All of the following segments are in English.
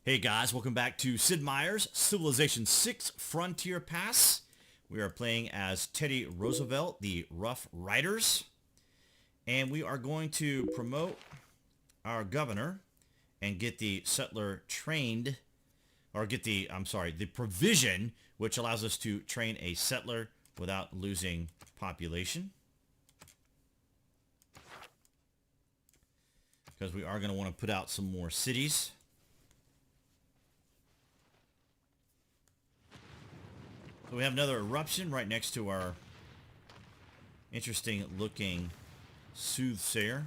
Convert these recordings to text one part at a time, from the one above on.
Hey guys, welcome back to Sid Meier's Civilization 6 Frontier Pass. We are playing as Teddy Roosevelt, the Rough Riders. And we are going to promote our governor and get the settler trained, or get the provision, which allows us to train a settler without losing population. Because we are going to want to put out some more cities. So we have another eruption right next to our interesting looking soothsayer.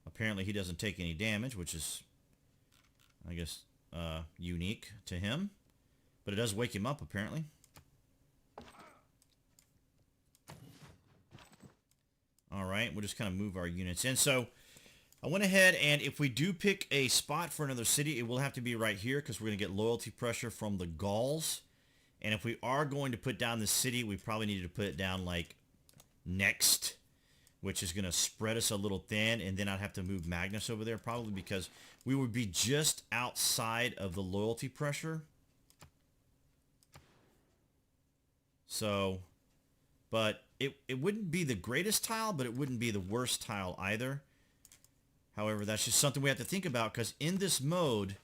Apparently he doesn't take any damage, which is, I guess, unique to him. But it does wake him up, apparently. Alright, we'll just kind of move our units in. So I went ahead, and if we do pick a spot for another city, it will have to be right here because we're going to get loyalty pressure from the Gauls. And if we are going to put down the city, we probably need to put it down like next, which is going to spread us a little thin. And then I'd have to move Magnus over there probably because we would be just outside of the loyalty pressure. So, but it wouldn't be the greatest tile, but it wouldn't be the worst tile either. However, that's just something we have to think about because in this mode,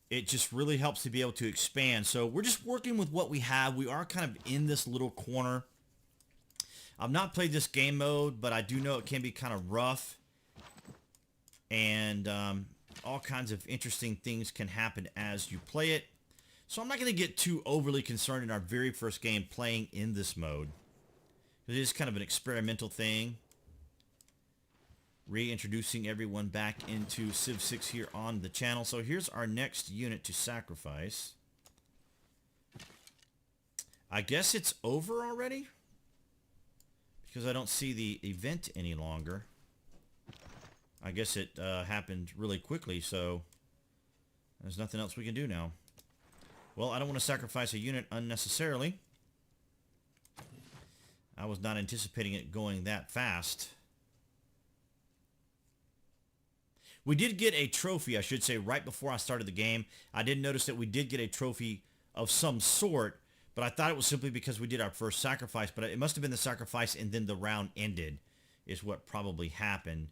it just really helps to be able to expand. So we're just working with what we have. We are kind of in this little corner. I've not played this game mode, but I do know it can be kind of rough. And all kinds of interesting things can happen as you play it. So I'm not going to get too overly concerned in our very first game playing in this mode. It is kind of an experimental thing. Reintroducing everyone back into Civ 6 here on the channel. So here's our next unit to sacrifice. I guess it's over already? Because I don't see the event any longer. I guess it happened really quickly, so there's nothing else we can do now. Well, I don't want to sacrifice a unit unnecessarily. I was not anticipating it going that fast. We did get a trophy, I should say, right before I started the game. I did notice that we did get a trophy of some sort, but I thought it was simply because we did our first sacrifice, but it must have been the sacrifice and then the round ended is what probably happened.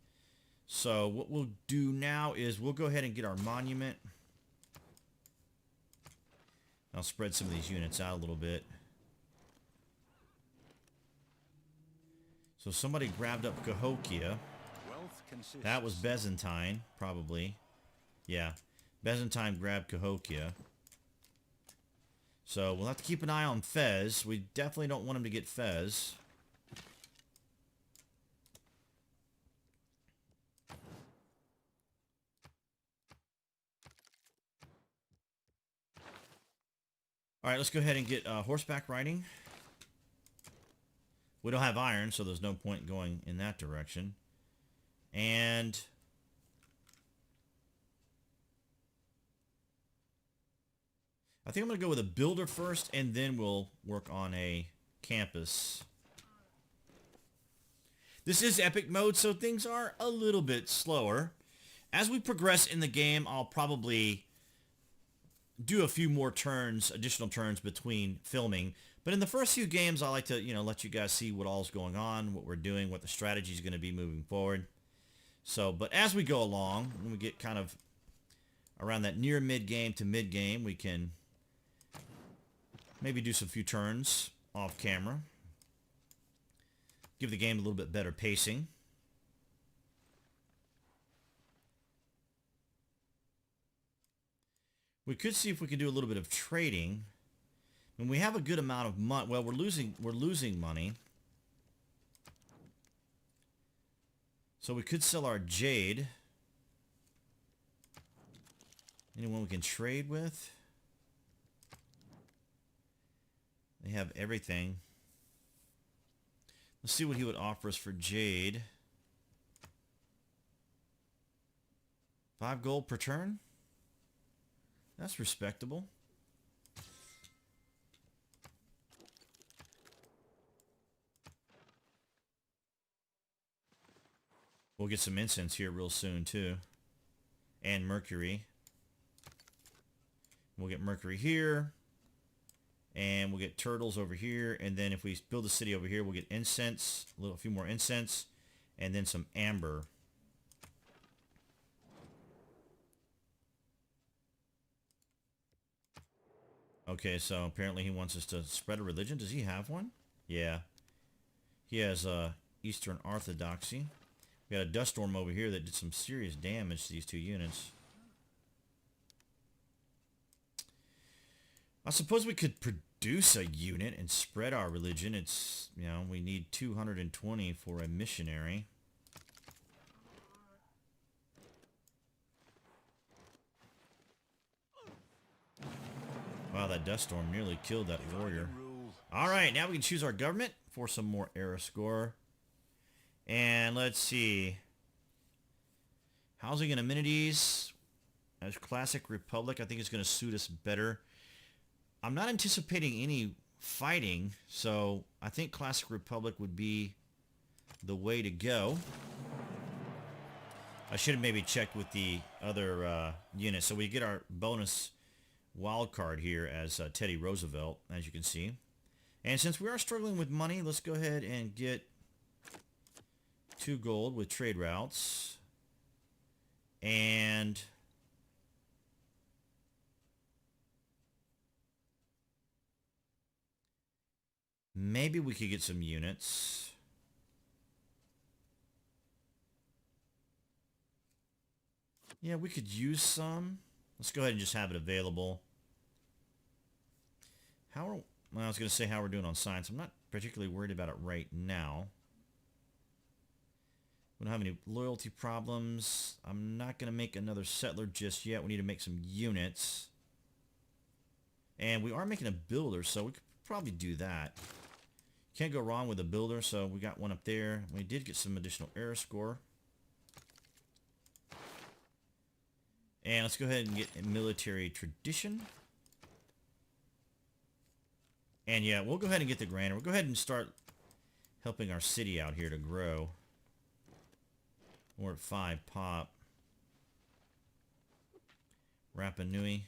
So what we'll do now is we'll go ahead and get our monument. I'll spread some of these units out a little bit. So somebody grabbed up Cahokia. That was Byzantine, probably. Yeah, Byzantine grabbed Cahokia. So we'll have to keep an eye on Fez. We definitely don't want him to get Fez. Alright, let's go ahead and get horseback riding. We don't have iron, so there's no point going in that direction. And I think I'm going to go with a builder first, and then we'll work on a campus. This is epic mode, so things are a little bit slower. As we progress in the game, I'll probably do a few more turns, additional turns between filming. But in the first few games, I like to, let you guys see what all's going on, what we're doing, what the strategy is going to be moving forward. So, but as we go along, when we get kind of around that near mid-game to mid-game, we can maybe do some few turns off camera. Give the game a little bit better pacing. We could see if we can do a little bit of trading. And we have a good amount of money. Well, we're losing money. So we could sell our jade. Anyone we can trade with? They have everything. Let's see what he would offer us for jade. 5 gold per turn? That's respectable. We'll get some incense here real soon, too. And mercury. We'll get mercury here. And we'll get turtles over here. And then if we build a city over here, we'll get incense. A few more incense. And then some amber. Okay, so apparently he wants us to spread a religion. Does he have one? Yeah. He has Eastern Orthodoxy. We got a dust storm over here that did some serious damage to these two units. I suppose we could produce a unit and spread our religion. It's, you know, we need 220 for a missionary. Wow, that dust storm nearly killed that warrior. Alright, now we can choose our government for some more era score. And let's see. Housing and amenities. As Classic Republic, I think it's going to suit us better. I'm not anticipating any fighting, so I think Classic Republic would be the way to go. I should have maybe checked with the other units. So we get our bonus wild card here as Teddy Roosevelt, as you can see. And since we are struggling with money, let's go ahead and get 2 gold with trade routes. And maybe we could get some units. Yeah, we could use some. Let's go ahead and just have it available. Well, I was going to say how we're doing on science. I'm not particularly worried about it right now. We don't have any loyalty problems. I'm not going to make another settler just yet. We need to make some units. And we are making a builder, so we could probably do that. Can't go wrong with a builder, so we got one up there. We did get some additional era score. And let's go ahead and get a military tradition. And yeah, we'll go ahead and get the granite. We'll go ahead and start helping our city out here to grow. We're at 5 pop. Rapa Nui.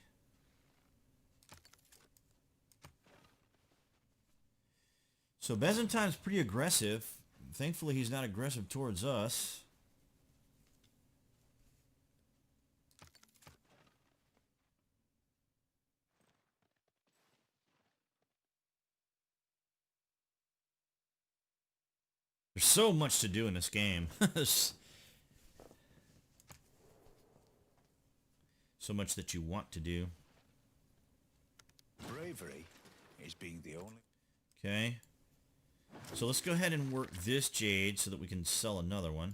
So Byzantine's pretty aggressive. Thankfully, he's not aggressive towards us. There's so much to do in this game. So much that you want to do. Bravery is being the only... Okay. So let's go ahead and work this jade so that we can sell another one.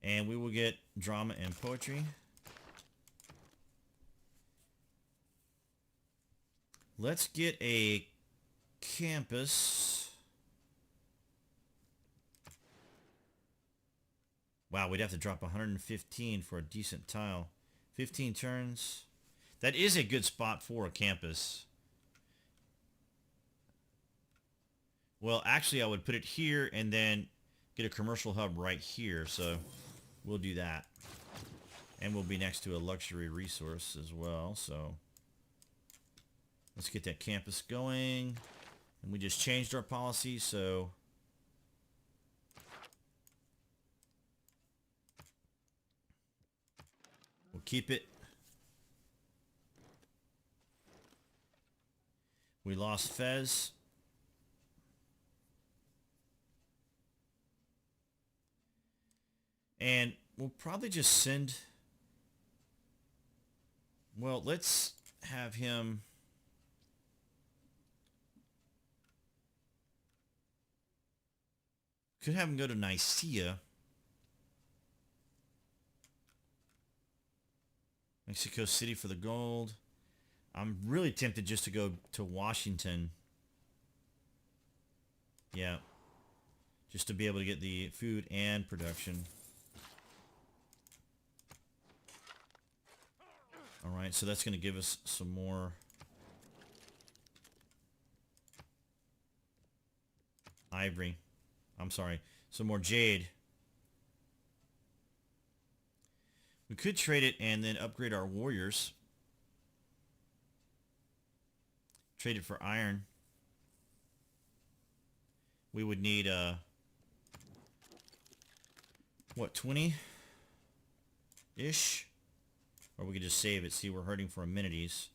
And we will get drama and poetry. Let's get a campus. Wow, we'd have to drop 115 for a decent tile. 15 turns. That is a good spot for a campus. Well, actually, I would put it here and then get a commercial hub right here. So we'll do that. And we'll be next to a luxury resource as well. So let's get that campus going. And we just changed our policy, so we'll keep it. We lost Fez. And we'll probably just send... Well, let's have him... Could have him go to Nicaea. Mexico City for the gold. I'm really tempted just to go to Washington. Yeah. Just to be able to get the food and production. Alright, so that's going to give us some more ivory. I'm sorry, some more jade. We could trade it and then upgrade our warriors. Trade it for iron. We would need, what, 20-ish? Or we could just save it. See, we're hurting for amenities.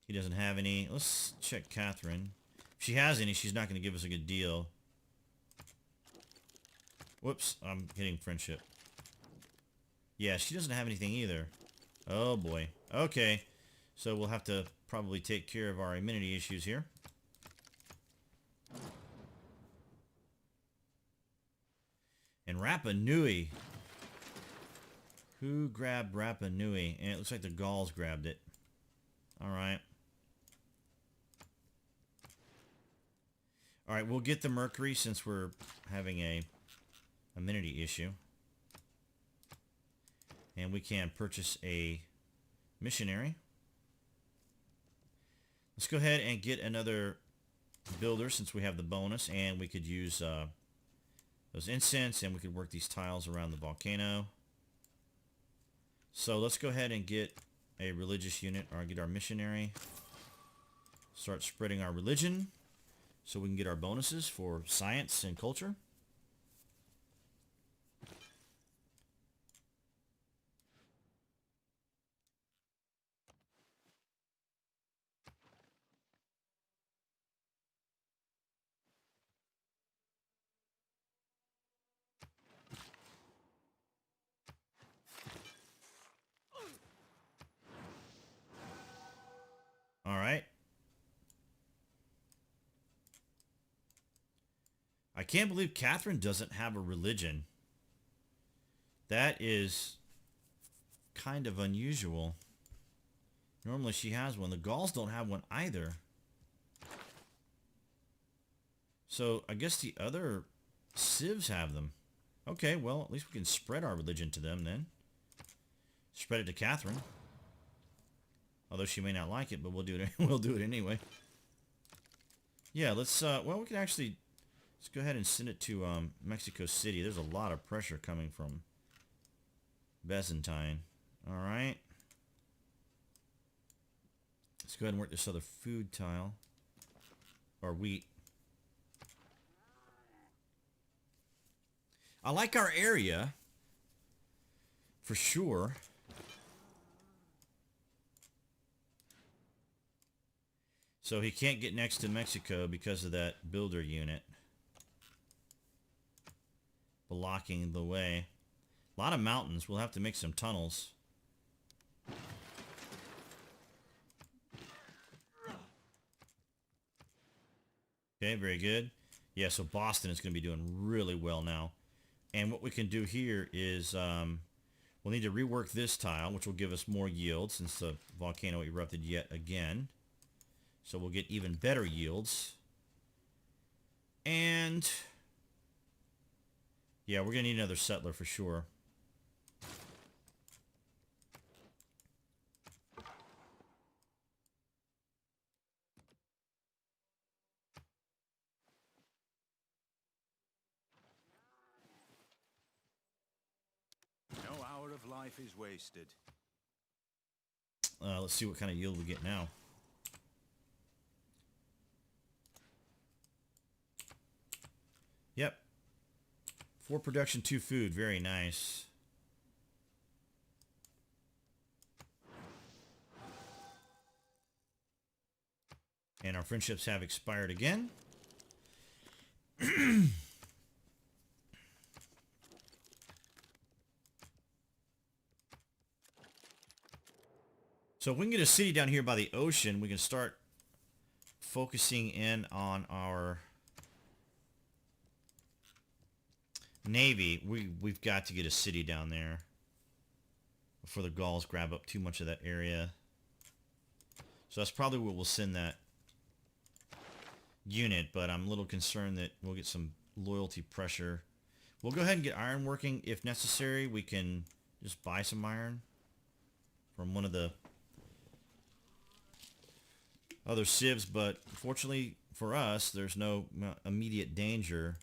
He doesn't have any. Let's check Catherine. If she has any, she's not going to give us a good deal. Whoops, I'm hitting friendship. Yeah, she doesn't have anything either. Oh boy. Okay, so we'll have to probably take care of our amenity issues here. And Rapa Nui. Who grabbed Rapa Nui? And it looks like the Gauls grabbed it. Alright. Alright, we'll get the Mercury since we're having a amenity issue. And we can purchase a missionary. Let's go ahead and get another builder since we have the bonus, and we could use those incense, and we could work these tiles around the volcano. So let's go ahead and get a religious unit, or get our missionary. Start spreading our religion so we can get our bonuses for science and culture. All right. I can't believe Catherine doesn't have a religion. That is kind of unusual. Normally she has one. The Gauls don't have one either. So I guess the other civs have them. Okay, well, at least we can spread our religion to them then. Spread it to Catherine. Although she may not like it, but we'll do it. We'll do it anyway. Yeah, let's. Well, we can actually. Let's go ahead and send it to Mexico City. There's a lot of pressure coming from Byzantine. All right. Let's go ahead and work this other food tile or wheat. I like our area for sure. So he can't get next to Mexico because of that builder unit blocking the way. A lot of mountains. We'll have to make some tunnels. Okay, very good. Yeah, so Boston is going to be doing really well now. And what we can do here is we'll need to rework this tile, which will give us more yield since the volcano erupted yet again. So we'll get even better yields. And yeah, we're going to need another settler for sure. No hour of life is wasted. Let's see what kind of yield we get now. Yep. 4 production, 2 food. Very nice. And our friendships have expired again. So if we can get a city down here by the ocean, we can start focusing in on our Navy. We've got to get a city down there before the Gauls grab up too much of that area. So that's probably where we'll send that unit, but I'm a little concerned that we'll get some loyalty pressure. We'll go ahead and get iron working if necessary. We can just buy some iron from one of the other civs, but fortunately for us, there's no immediate danger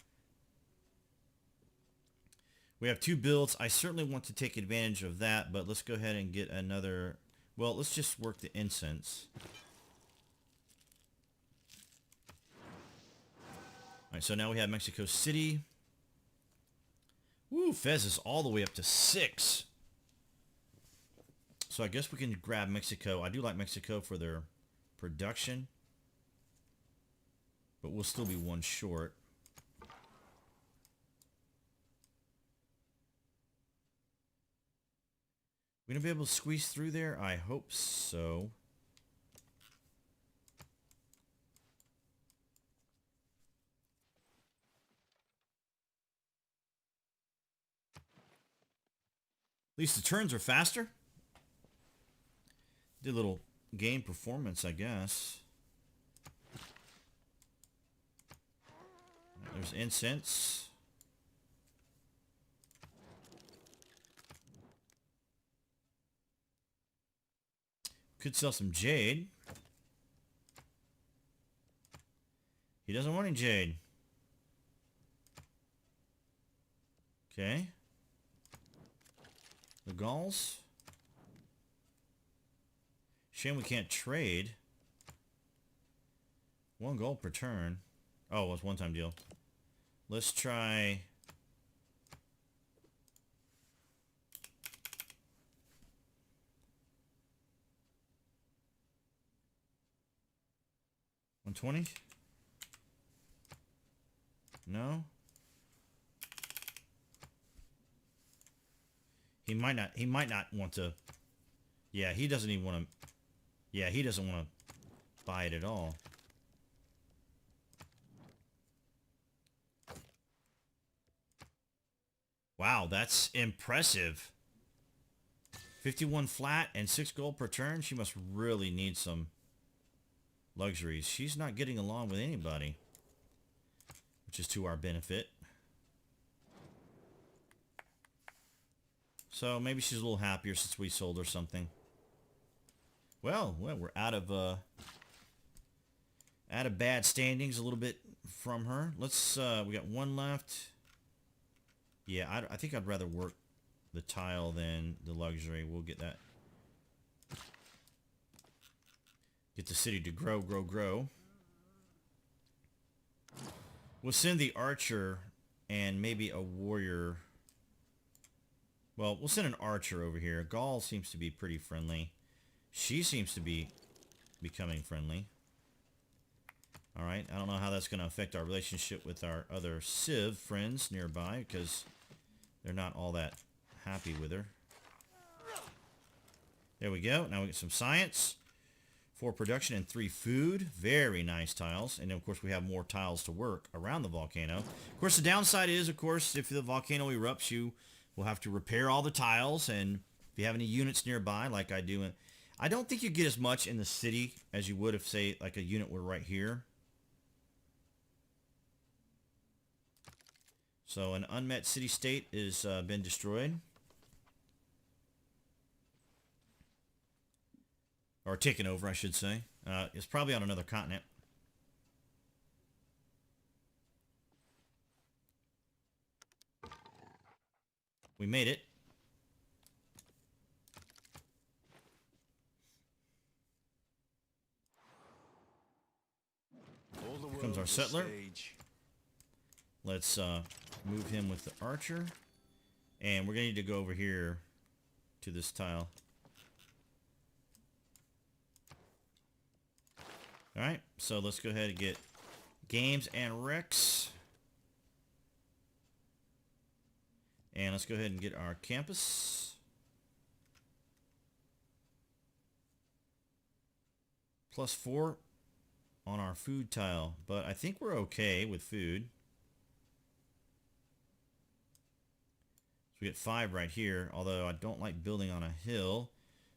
We have 2 builds. I certainly want to take advantage of that, but let's go ahead and get another... Well, let's just work the incense. Alright, so now we have Mexico City. Woo, Fez is all the way up to 6. So I guess we can grab Mexico. I do like Mexico for their production. But we'll still be 1 short. We gonna be able to squeeze through there? I hope so. At least the turns are faster. Did a little game performance, I guess. There's incense. Could sell some jade. He doesn't want any jade. Okay. The Gauls. Shame we can't trade. 1 gold per turn. Oh, it was one-time deal. Let's try... $120? No? He might not want to... Yeah, he doesn't even want to... Yeah, he doesn't want to buy it at all. Wow, that's impressive. 51 flat and 6 gold per turn. She must really need some luxuries. She's not getting along with anybody, which is to our benefit. So maybe she's a little happier since we sold her something. Well, we're out of bad standings a little bit from her. Let's we got 1 left. Yeah, I think I'd rather work the tile than the luxury. We'll get that. Get the city to grow, grow, grow. We'll send the archer and maybe a warrior. Well, we'll send an archer over here. Gaul seems to be pretty friendly. She seems to be becoming friendly. Alright, I don't know how that's going to affect our relationship with our other Civ friends nearby, because they're not all that happy with her. There we go. Now we get some science. 4 production and 3 food. Very nice tiles. And then, of course, we have more tiles to work around the volcano. Of course, the downside is, of course, if the volcano erupts, you will have to repair all the tiles. And if you have any units nearby, like I do, I don't think you get as much in the city as you would if, say, like a unit were right here. So an unmet city-state is been destroyed. Or taken over, I should say. It's probably on another continent. We made it. Here comes our settler. Let's move him with the archer. And we're going to need to go over here to this tile. Alright, so let's go ahead and get games and Rex. And let's go ahead and get our campus. +4 on our food tile. But I think we're okay with food. So we get 5 right here, although I don't like building on a hill.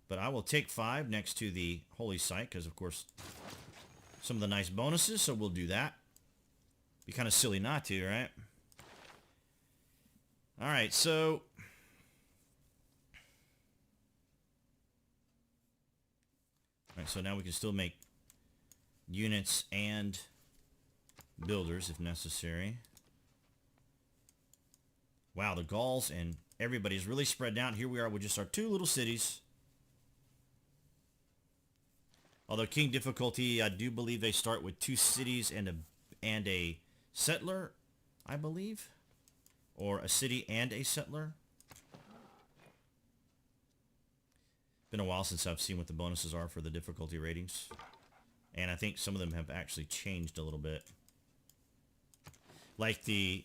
But I will take 5 next to the holy site, because of course some of the nice bonuses, so we'll do that. Be kind of silly not to, right? Alright, so alright, so now we can still make units and builders if necessary. Wow, the Gauls and everybody's really spread out. Here we are with just our 2 little cities. Although King difficulty, I do believe they start with 2 cities and a settler, I believe. Or a city and a settler. Been a while since I've seen what the bonuses are for the difficulty ratings. And I think some of them have actually changed a little bit. Like the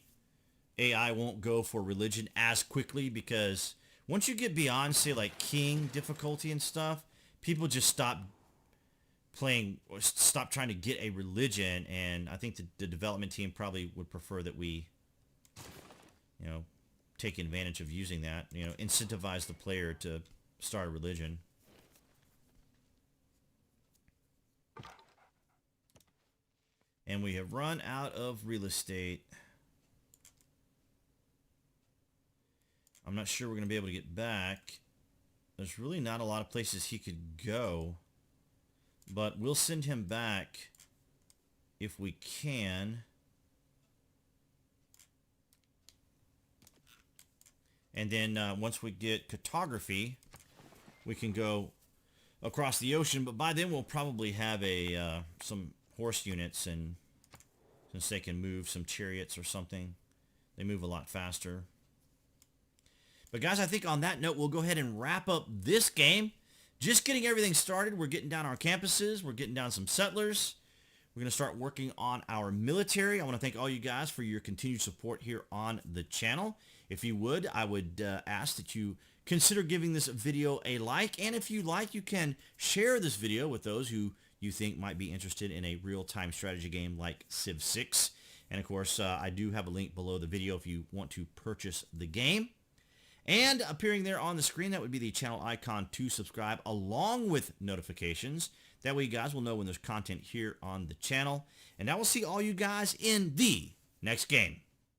AI won't go for religion as quickly because once you get beyond, say, like king difficulty and stuff, people just stop playing or stop trying to get a religion. And I think the development team probably would prefer that we, you know, take advantage of using that, you know, incentivize the player to start a religion. And we have run out of real estate. I'm not sure we're going to be able to get back. There's really not a lot of places he could go. But we'll send him back if we can. And then once we get cartography, we can go across the ocean. But by then we'll probably have a some horse units, and since they can move some chariots or something, they move a lot faster. But guys, I think on that note, we'll go ahead and wrap up this game. Just getting everything started. We're getting down our campuses. We're getting down some settlers. We're going to start working on our military. I want to thank all you guys for your continued support here on the channel. If you would, I would ask that you consider giving this video a like. And if you like, you can share this video with those who you think might be interested in a real-time strategy game like Civ 6. And of course, I do have a link below the video if you want to purchase the game. And appearing there on the screen, that would be the channel icon to subscribe along with notifications. That way you guys will know when there's content here on the channel. And I will see all you guys in the next game.